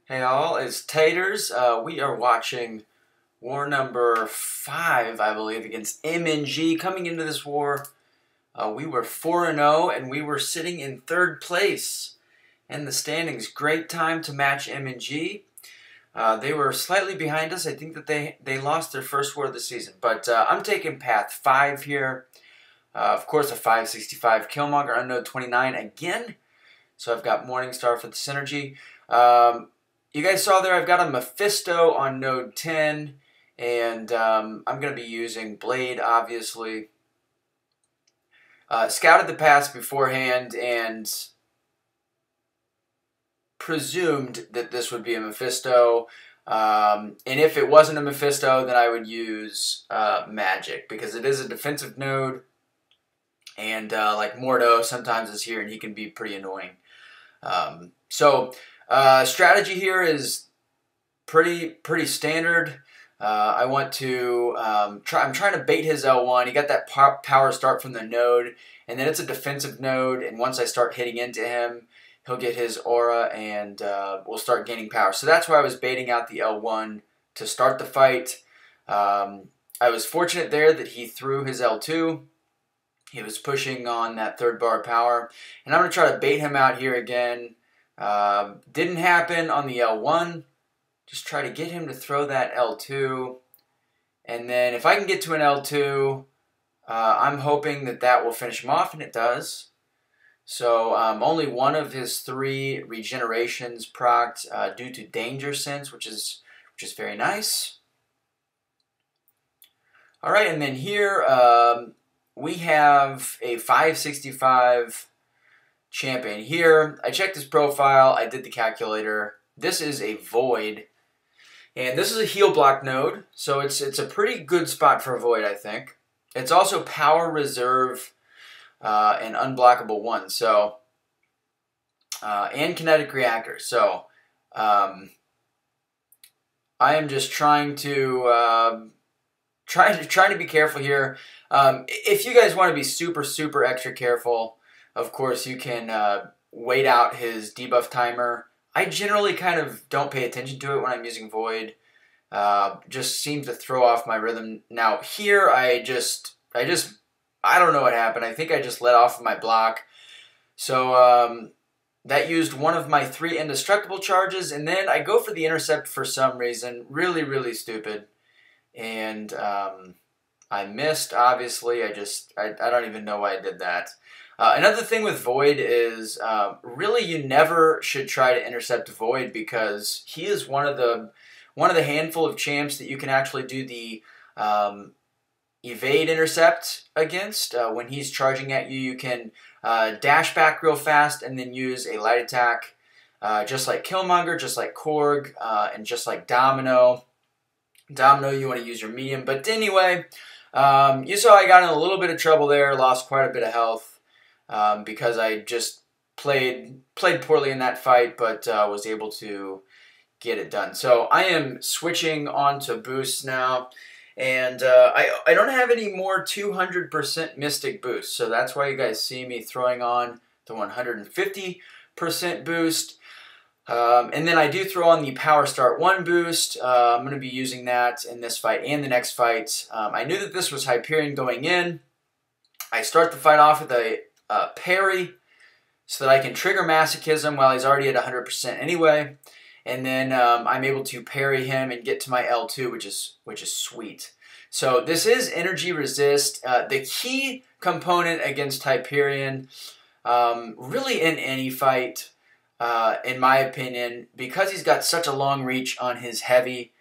Hey all, it's Taters. We are watching war number 5, I believe, against MNG. Coming into this war, we were 4-0 and we were sitting in 3rd place in the standings. Great time to match MNG. They were slightly behind us. I think that they lost their first war of the season. But I'm taking path 5 here. Of course, a 565 Killmonger on node 29 again. So I've got Morningstar for the synergy. You guys saw there I've got a Mephisto on node 10, and I'm going to be using Blade, obviously. Scouted the pass beforehand and presumed that this would be a Mephisto. And if it wasn't a Mephisto, then I would use Magic, because it is a defensive node, and like Mordo sometimes is here, and he can be pretty annoying. Strategy here is pretty standard. I want to I'm trying to bait his L1. He got that power start from the node, and then it's a defensive node. And once I start hitting into him, he'll get his aura, and we'll start gaining power. So that's why I was baiting out the L1 to start the fight. I was fortunate there that he threw his L2. He was pushing on that 3rd bar power, and I'm going to try to bait him out here again. Didn't happen on the L1. Just try to get him to throw that L2. And then if I can get to an L2, I'm hoping that that will finish him off, and it does. So only one of his 3 regenerations procced due to danger sense, which is very nice. All right, and then here we have a 565 champion here. I checked his profile. I did the calculator. This is a Void, and this is a heal block node, so it's a pretty good spot for a Void, I think. It's also power reserve and unblockable 1, so and kinetic reactor. So I am just trying to trying to be careful here. If you guys want to be super extra careful, of course, you can wait out his debuff timer. I generally kind of don't pay attention to it when I'm using Void. Just seems to throw off my rhythm. Now here, I don't know what happened. I think I just let off of my block. So that used one of my 3 indestructible charges, and then I go for the intercept for some reason. Really stupid. And I missed, obviously. I don't even know why I did that. Another thing with Void is really you never should try to intercept Void, because he is one of the handful of champs that you can actually do the evade intercept against. When he's charging at you, you can dash back real fast and then use a light attack, just like Killmonger, just like Korg, and just like Domino. Domino, you want to use your medium. But anyway, you saw I got in a little bit of trouble there, lost quite a bit of health. Because I just played poorly in that fight, but was able to get it done. So I am switching on to boosts now, and I don't have any more 200% Mystic boosts, so that's why you guys see me throwing on the 150% boost. And then I do throw on the Power Start 1 boost. I'm going to be using that in this fight and the next fight. I knew that this was Hyperion going in. I start the fight off with a parry, so that I can trigger Masochism while he's already at 100% anyway, and then I'm able to parry him and get to my L2, which is sweet. So this is energy resist, the key component against Hyperion, really in any fight, in my opinion, because he's got such a long reach on his heavy,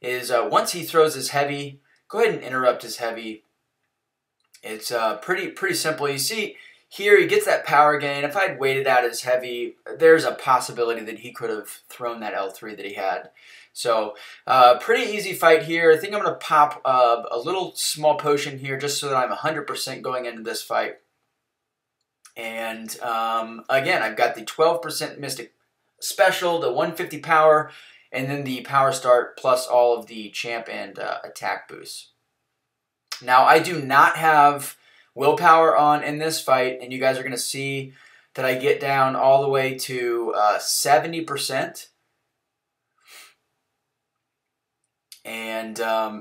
is once he throws his heavy, go ahead and interrupt his heavy. It's pretty simple. You see, here he gets that power gain. If I'd waited out his heavy, there's a possibility that he could have thrown that L3 that he had. So pretty easy fight here. I think I'm going to pop a little small potion here just so that I'm 100% going into this fight. And again, I've got the 12% Mystic Special, the 150 power, and then the Power Start plus all of the champ and attack boosts. Now, I do not have willpower on in this fight, and you guys are going to see that I get down all the way to 70%. and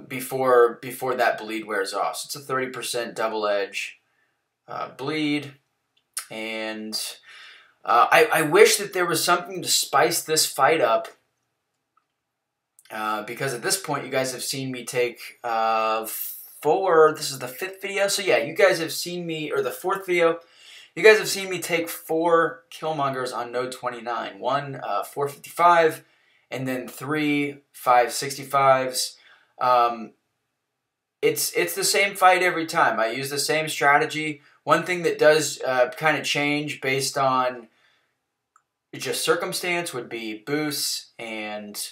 before that bleed wears off. So it's a 30% double edge bleed, and I wish that there was something to spice this fight up, because at this point you guys have seen me take 4. This is the 5th video, so yeah, you guys have seen me, or the 4th video. You guys have seen me take 4 Killmongers on node 29. 1 455, and then 3 565s. It's the same fight every time. I use the same strategy. One thing that does kind of change based on just circumstance would be boosts and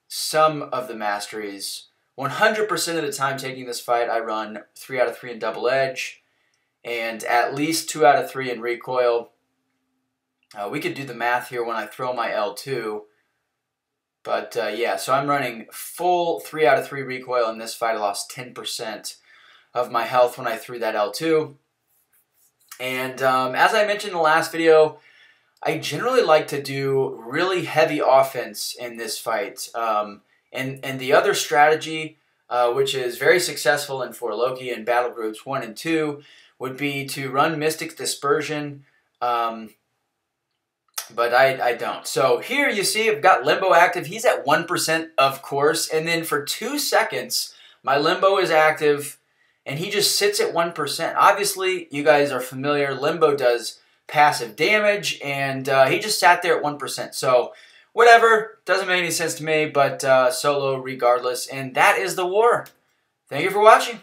some of the masteries. 100% of the time taking this fight, I run 3 out of 3 in double edge, and at least 2 out of 3 in recoil. We could do the math here when I throw my L2. But yeah, so I'm running full 3 out of 3 recoil in this fight. I lost 10% of my health when I threw that L2. And as I mentioned in the last video, I generally like to do really heavy offense in this fight. And the other strategy, which is very successful in 4 Loki and battle groups 1 and 2, would be to run Mystic's Dispersion, but I don't. So here you see I've got Limbo active. He's at 1%, of course, and then for 2 seconds, my Limbo is active, and he just sits at 1%. Obviously, you guys are familiar, Limbo does passive damage, and he just sat there at 1%. So whatever, doesn't make any sense to me, but solo regardless, and that is the war. Thank you for watching.